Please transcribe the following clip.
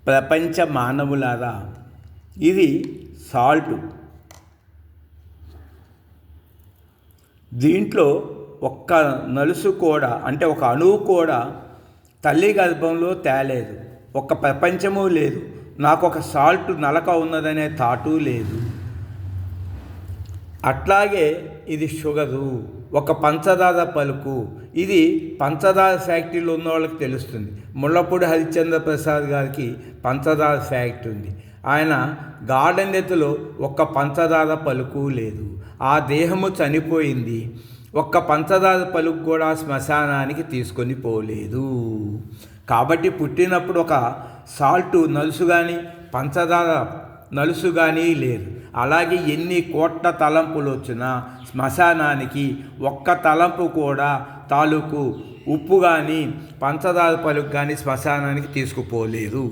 ప్రపంచ మానవులారా, ఇది సాల్ట్. దీంట్లో ఒక్క నలుసు కూడా, అంటే ఒక అణువు కూడా తల్లి గర్భంలో తేలేదు. ఒక్క ప్రపంచము లేదు. నాకు ఒక సాల్ట్ నలక ఉన్నదనే థాటు లేదు. అట్లాగే ఇది షుగరు, ఒక పంచదార పలుకు. ఇది పంచదార ఫ్యాక్టరీలో ఉన్న వాళ్ళకి తెలుస్తుంది. ముళ్ళపూడి హరిశ్చంద్ర ప్రసాద్ గారికి పంచదార ఫ్యాక్టరీ ఉంది. ఆయన గాఢన్యతలో ఒక్క పంచదార పలుకు లేదు. ఆ దేహము చనిపోయింది. ఒక్క పంచదార పలుకు కూడా శ్మశానానికి తీసుకొని పోలేదు. కాబట్టి పుట్టినప్పుడు ఒక సాల్ట్ నలుసు కానీ పంచదార నలుసు కానీ లేదు. అలాగే ఎన్ని కోట్ల తలంపులు వచ్చినా శ్మశానానికి ఒక్క తలంపు కూడా తాలూకు ఉప్పు కానీ పంచదార పలుకు కానీ శ్మశానానికి తీసుకుపోలేదు.